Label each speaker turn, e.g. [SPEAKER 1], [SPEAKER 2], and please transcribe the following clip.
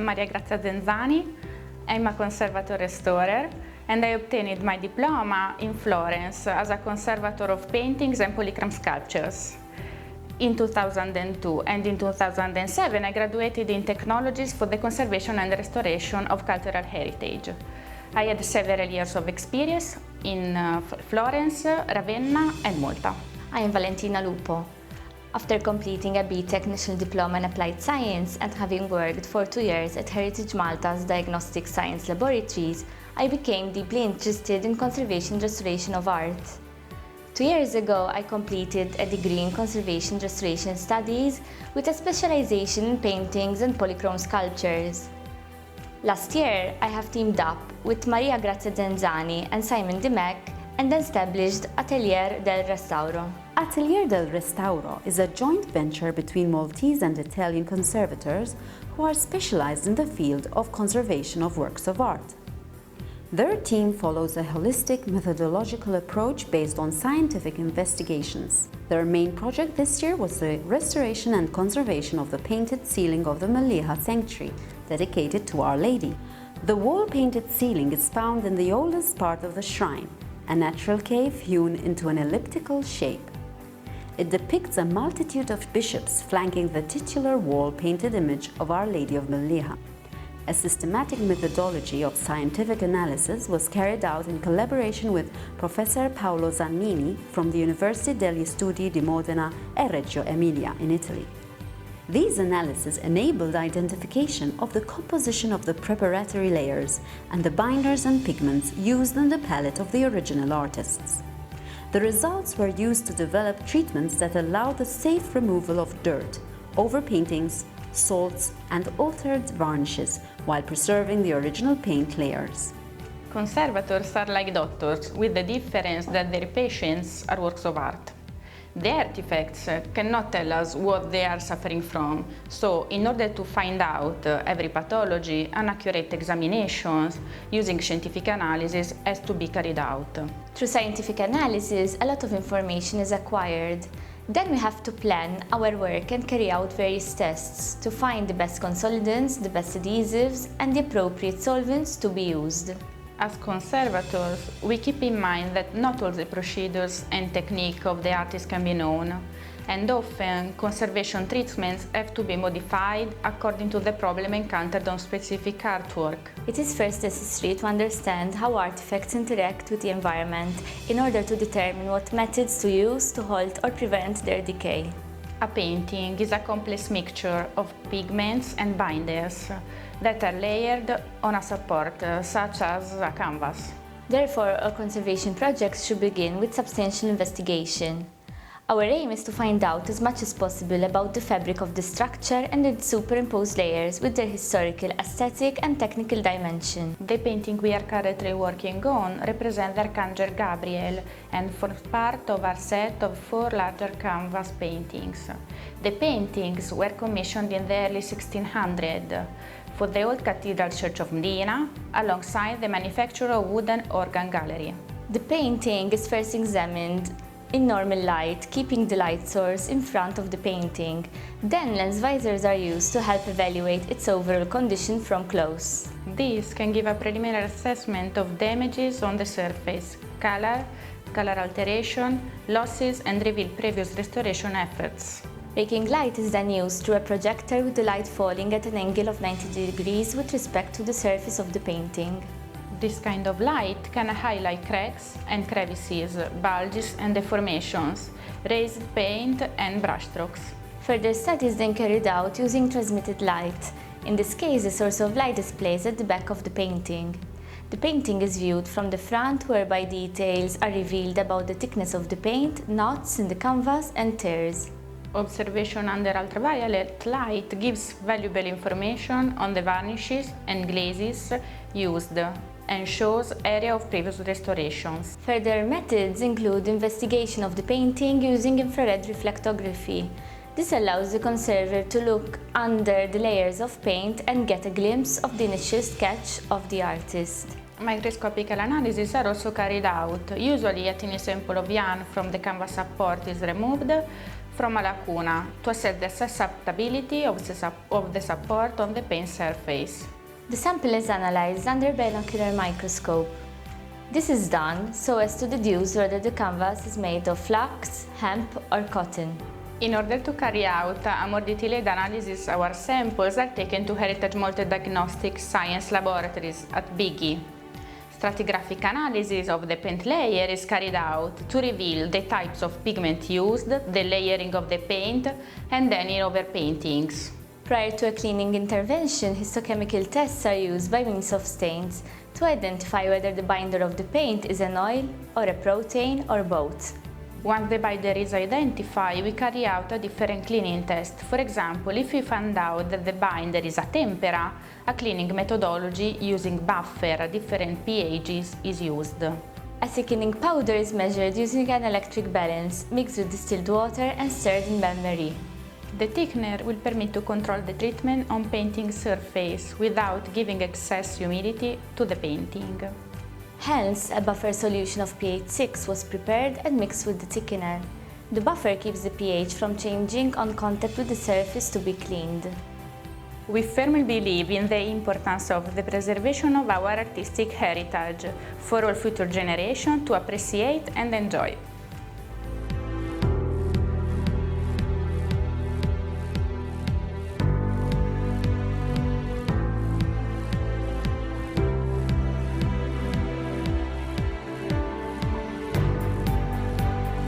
[SPEAKER 1] Maria Grazia Zenzani. I'm a conservator restorer and I obtained my diploma in Florence as a conservator of paintings and polychrome sculptures in 2002, and in 2007 I graduated in technologies for the conservation and restoration of cultural heritage. I had several years of experience in Florence, Ravenna and Malta.
[SPEAKER 2] I am Valentina Lupo. After completing a B.Tech National Diploma in Applied Science and having worked for 2 years at Heritage Malta's Diagnostic Science Laboratories, I became deeply interested in conservation and restoration of art. 2 years ago, I completed a degree in Conservation Restoration Studies with a specialization in paintings and polychrome sculptures. Last year, I have teamed up with Maria Grazia Zenzani and Simon Dimec and established Atelier Del Restauro.
[SPEAKER 3] Atelier Del Restauro is a joint venture between Maltese and Italian conservators who are specialized in the field of conservation of works of art. Their team follows a holistic methodological approach based on scientific investigations. Their main project this year was the restoration and conservation of the painted ceiling of the Melliha Sanctuary, dedicated to Our Lady. The wall-painted ceiling is found in the oldest part of the shrine, a natural cave hewn into an elliptical shape. It depicts a multitude of bishops flanking the titular wall-painted image of Our Lady of Melliha. A systematic methodology of scientific analysis was carried out in collaboration with Professor Paolo Zannini from the University degli Studi di Modena e Reggio Emilia in Italy. These analyses enabled identification of the composition of the preparatory layers and the binders and pigments used in the palette of the original artists. The results were used to develop treatments that allow the safe removal of dirt, overpaintings, salts and altered varnishes while preserving the original paint layers.
[SPEAKER 1] Conservators are like doctors, with the difference that their patients are works of art. The artifacts cannot tell us what they are suffering from, so in order to find out every pathology, an accurate examination using scientific analysis has to be carried out.
[SPEAKER 2] Through scientific analysis, a lot of information is acquired. Then we have to plan our work and carry out various tests to find the best consolidants, the best adhesives, and the appropriate solvents to be used.
[SPEAKER 1] As conservators, we keep in mind that not all the procedures and technique of the artist can be known, and often conservation treatments have to be modified according to the problem encountered on specific artwork.
[SPEAKER 2] It is first necessary to understand how artifacts interact with the environment in order to determine what methods to use to halt or prevent their decay.
[SPEAKER 1] A painting is a complex mixture of pigments and binders that are layered on a support, such as a canvas.
[SPEAKER 2] Therefore, our conservation projects should begin with substantial investigation. Our aim is to find out as much as possible about the fabric of the structure and its superimposed layers with their historical, aesthetic and technical dimension.
[SPEAKER 1] The painting we are currently working on represents the Archangel Gabriel and forms part of our set of 4 larger canvas paintings. The paintings were commissioned in the early 1600s for the old Cathedral Church of Medina, alongside the manufacture of wooden organ gallery.
[SPEAKER 2] The painting is first examined in normal light, keeping the light source in front of the painting. Then lens visors are used to help evaluate its overall condition from close.
[SPEAKER 1] This can give a preliminary assessment of damages on the surface, color alteration, losses, and reveal previous restoration efforts.
[SPEAKER 2] Baking light is then used through a projector with the light falling at an angle of 90 degrees with respect to the surface of the painting.
[SPEAKER 1] This kind of light can highlight cracks and crevices, bulges and deformations, raised paint and brushstrokes.
[SPEAKER 2] Further studies then carried out using transmitted light. In this case, the source of light is placed at the back of the painting. The painting is viewed from the front, whereby details are revealed about the thickness of the paint, knots in the canvas and tears.
[SPEAKER 1] Observation under ultraviolet light gives valuable information on the varnishes and glazes used and shows area of previous restorations.
[SPEAKER 2] Further methods include investigation of the painting using infrared reflectography. This allows the conservator to look under the layers of paint and get a glimpse of the initial sketch of the artist.
[SPEAKER 1] Microscopical analyses are also carried out. Usually a tiny sample of yarn from the canvas support is removed from a lacuna to assess the susceptibility of the support on the paint surface.
[SPEAKER 2] The sample is analyzed under binocular microscope. This is done so as to deduce whether the canvas is made of flax, hemp or cotton.
[SPEAKER 1] In order to carry out a more detailed analysis, our samples are taken to Heritage Mold Diagnostic Science laboratories at Bigi. Stratigraphic analysis of the paint layer is carried out to reveal the types of pigment used, the layering of the paint, and any overpaintings.
[SPEAKER 2] Prior to a cleaning intervention, histochemical tests are used by means of stains to identify whether the binder of the paint is an oil or a protein or both.
[SPEAKER 1] Once the binder is identified, we carry out a different cleaning test. For example, if we find out that the binder is a tempera, a cleaning methodology using buffer at different pHs is used.
[SPEAKER 2] A thickening powder is measured using an electric balance, mixed with distilled water and stirred in bain-marie.
[SPEAKER 1] The thickener will permit to control the treatment on painting surface without giving excess humidity to the painting.
[SPEAKER 2] Hence, a buffer solution of pH 6 was prepared and mixed with the thickener. The buffer keeps the pH from changing on contact with the surface to be cleaned.
[SPEAKER 1] We firmly believe in the importance of the preservation of our artistic heritage for all future generations to appreciate and enjoy.